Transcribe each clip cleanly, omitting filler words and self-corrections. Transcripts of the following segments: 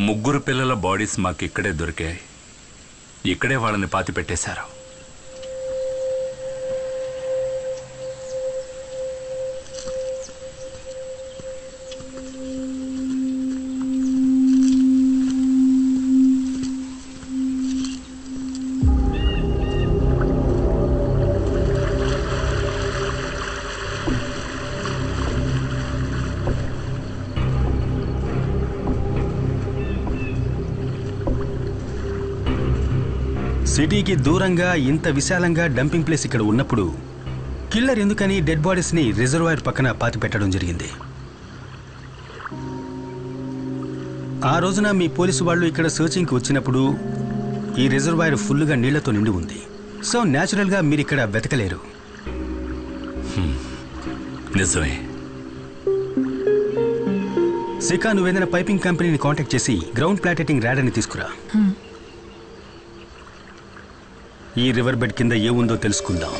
ముగ్గురు పిల్లల బాడీస్ మాకు ఇక్కడే దొరికాయి. ఇక్కడే వాళ్ళని పాతిపెట్టేశారు. సిటీకి దూరంగా ఇంత విశాలంగా డంపింగ్ ప్లేస్ ఇక్కడ ఉన్నప్పుడు కిల్లర్ ఎందుకని డెడ్ బాడీస్ ని రిజర్వాయర్ పక్కన పాతి పెట్టడం జరిగింది? ఆ రోజున మీ పోలీసు వాళ్ళు ఇక్కడ సర్చింగ్కి వచ్చినప్పుడు ఈ రిజర్వాయర్ ఫుల్గా నీళ్లతో నిండి ఉంది. సో న్యాచురల్ గా మీరు ఇక్కడ వెతకలేరు. నిజమే. శిఖా, నువ్వేదైనా పైపింగ్ కంపెనీని కాంటాక్ట్ చేసి గ్రౌండ్ ప్లాటెటింగ్ ర్యాడర్ ని తీసుకురా. ఈ రివర్ బెడ్ కింద ఏముందో తెలుసుకుందాం.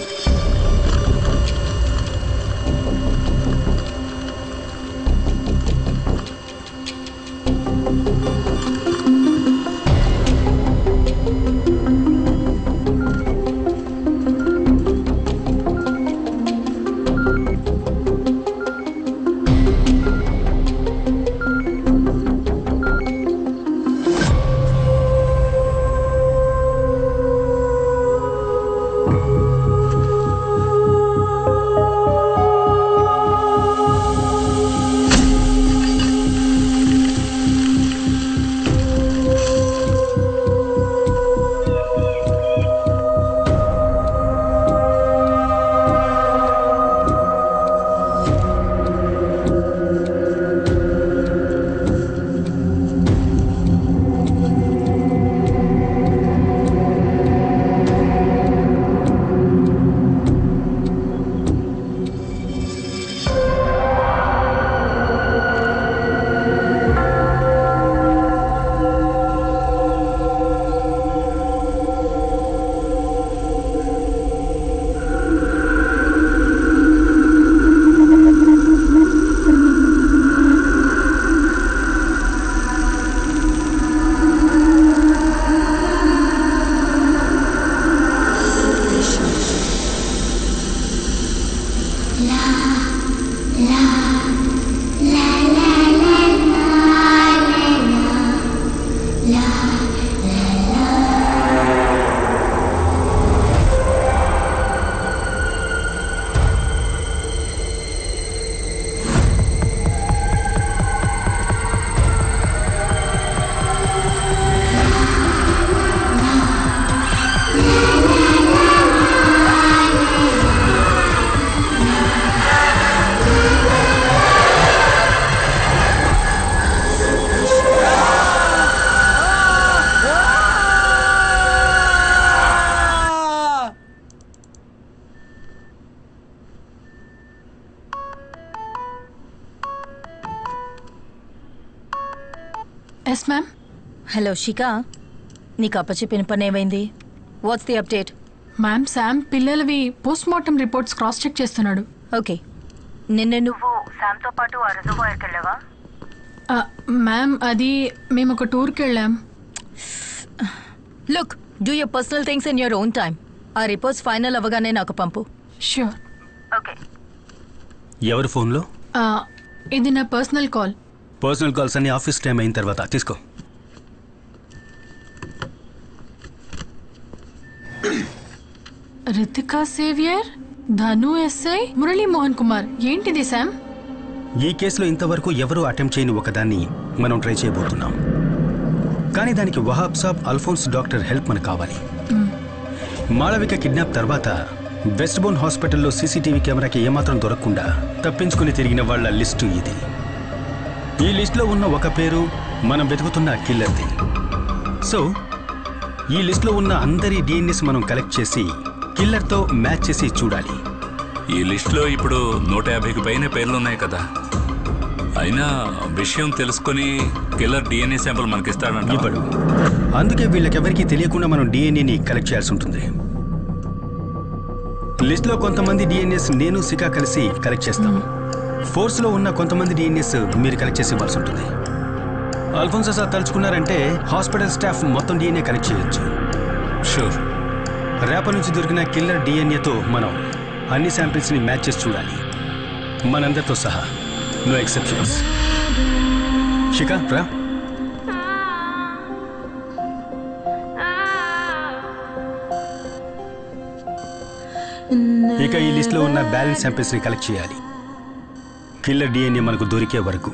Yes ma'am. హలో శిఖా, నీకు అప్పచెప్పిన పని ఏమైంది? What's the update? Ma'am, Sam పిల్లలవి post mortem reports cross check చేస్తున్నాడు. ఓకే. నిన్న నువ్వు శామ్తో పాటు ఆ రిజర్వాయర్కి వెళ్ళావా? మ్యామ్, అది మేము ఒక టూర్కి వెళ్ళాం. Look, do your personal things in your own time. ఆ రిపోర్ట్స్ ఫైనల్ అవ్వగానే నాకు పంపు. ష్యూర్. ఓకే. ఎవరి ఫోన్లో? ఇది నా పర్సనల్ కాల్. పర్సనల్ కాల్స్ అన్ని ఆఫీస్ టైం అయిన తర్వాత తీసుకో. రితికా సేవియర్, ధను ఎస్ఐ, మురళీ మోహన్ కుమార్. ఏంటిది శామ్? ఈ కేసులో ఇంతవరకు ఎవరూ అటెంప్ట్ చేయని ఒకదాన్ని మనం ట్రై చేయబోతున్నాం. కానీ దానికి వహాబ్ సాబ్, అల్ఫోన్స్ డాక్టర్ హెల్ప్ మనకు కావాలి. మాళవిక కిడ్నాప్ తర్వాత వెస్ట్ బోన్ హాస్పిటల్లో సీసీటీవీ కెమెరాకి ఏమాత్రం దొరకకుండా తప్పించుకుని తిరిగిన వాళ్ల లిస్టు ఇది. ఈ లిస్టులో ఉన్న ఒక పేరు మనం వెతుకుతున్న కిల్లర్ది. సో ఈ లిస్టులో ఉన్న అందరి డిఎన్ఏస్ మనం కలెక్ట్ చేసి కిల్లర్తో మ్యాచ్ చేసి చూడాలి. ఈ లిస్టులో ఇప్పుడు 150కి పైన పేర్లున్నాయి కదా. అయినా విషయం తెలుసుకుని కిల్లర్ డిఎన్ఏ శాంపుల్ మనకిస్తాడంట. ఇప్పుడు అందుకే వీళ్ళకెవరికీ తెలియకుండా మనం డిఎన్ఏని కలెక్ట్ చేయాల్సి ఉంటుంది. లిస్టులో కొంతమంది డిఎన్ఏస్ నేను శిఖా కలిసి కలెక్ట్ చేస్తాం. ఫోర్స్లో ఉన్న కొంతమంది డిఎన్ఏస్ మీరు కలెక్ట్ చేసి ఇవ్వాల్సి ఉంటుంది. అల్ఫోన్సో సార్ తలుచుకున్నారంటే హాస్పిటల్ స్టాఫ్ మొత్తం డిఎన్ఏ కనెక్ట్ చేయొచ్చు. షూర్. రేపటి నుంచి దొరికిన కిల్లర్ డిఎన్ఏతో మనం అన్ని శాంపిల్స్ని మ్యాచ్ చేసి చూడాలి, మనందరితో సహా. No exceptions. శిఖ రా. ఇక ఈ లిస్ట్లో ఉన్న బ్యాలెన్స్ శాంపిల్స్ని కలెక్ట్ చేయాలి, కిల్లర్ డిఎన్ఏ మనకు దొరికే వరకు.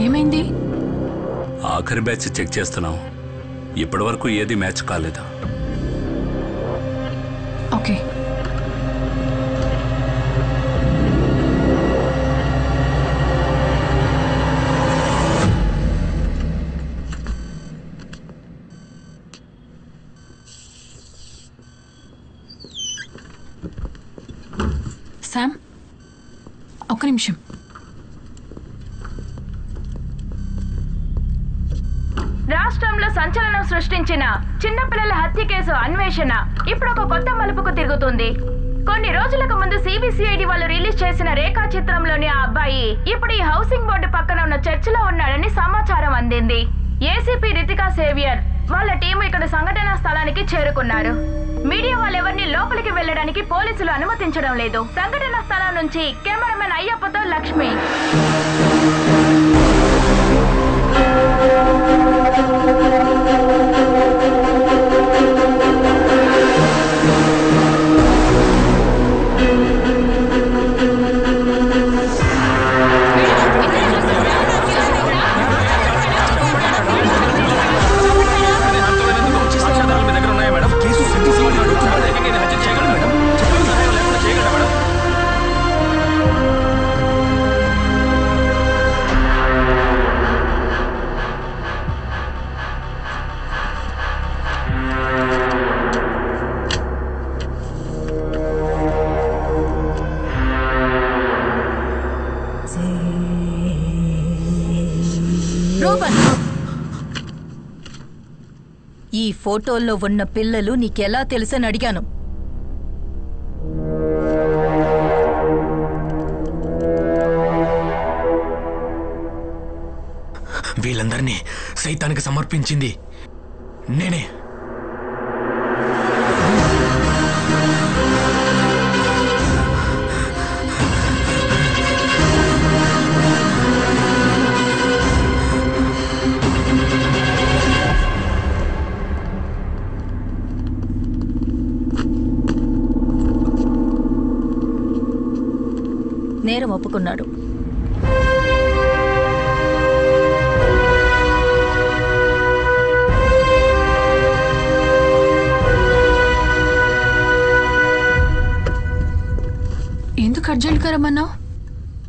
ఏమైంది? ఆఖరి బ్యాచ్ చెక్ చేస్తున్నాం, ఇప్పటి వరకు ఏది మ్యాచ్ కాలేదు. ఓకే. శామ్, ఒక్క నిమిషం. రాష్ట్రంలో సంచలనం సృష్టించిన చిన్నపిల్లల హత్య కేసు అన్వేషణ ఇప్పుడు ఒక కొత్త మలుపుకు తిరుగుతుంది. కొన్ని రోజులకు ముందు సిబిసిఐడి వాళ్ళు రిలీజ్ చేసిన రేఖా చిత్రంలోని ఆ అబ్బాయి ఇప్పుడు ఈ హౌసింగ్ బోర్డు పక్కన ఉన్న చర్చిలో ఉన్నాడని సమాచారం అందింది. ఏసీపీ రితికా సేవియర్ వాళ్ళ టీం ఇక్కడ సంఘటనా స్థలానికి చేరుకున్నారు. మీడియా వాళ్ళెవరిని లోపలికి వెళ్లడానికి పోలీసులు అనుమతించడం లేదు. సంఘటనా స్థలం నుంచి కెమెరామెన్ అయ్యప్పతో లక్ష్మి. ఈ ఫోటోల్లో ఉన్న పిల్లలు నీకెలా తెలుసని అడిగాను. వీళ్ళందరినీ సైతానికి సమర్పించింది నేనే. నేరం ఒప్పుకున్నాడు. ఎందుకు అర్జెంట్గా రమ్మన్నావు?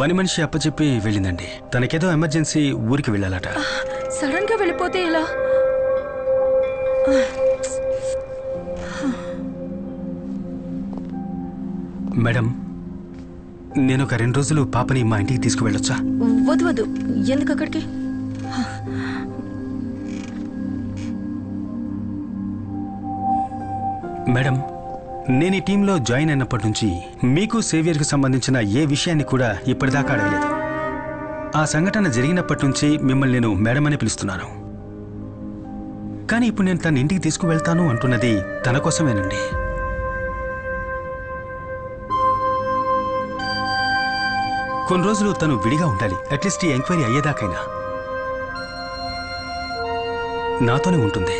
పని మనిషి అప్పచెప్పి వెళ్ళిందండి. తనకేదో ఎమర్జెన్సీ ఊరికి వెళ్ళాలట. సడన్ గా వెళ్ళిపోతే ఎలా? మేడం, నేను ఒక 2 రోజులు పాపని మా ఇంటికి తీసుకువెళ్ళొచ్చా? వద్దు వద్దు, ఎందుకు అక్కడికి? మేడం, నేను ఈ టీంలో జాయిన్ అయినప్పటి నుంచి మీకు సేవియర్కి సంబంధించిన ఏ విషయాన్ని కూడా ఇప్పటిదాకా అడగలేదు. ఆ సంఘటన జరిగినప్పటి నుంచి మిమ్మల్ని నేను మేడం అని పిలుస్తున్నాను. కానీ ఇప్పుడు నేను తన ఇంటికి తీసుకువెళ్తాను అంటున్నది తన కోసమేనండి. కొన్ని రోజులు తను విడిగా ఉండాలి. అట్లీస్ట్ ఈ ఎంక్వైరీ అయ్యేదాకైనా నాతోనే ఉంటుంది.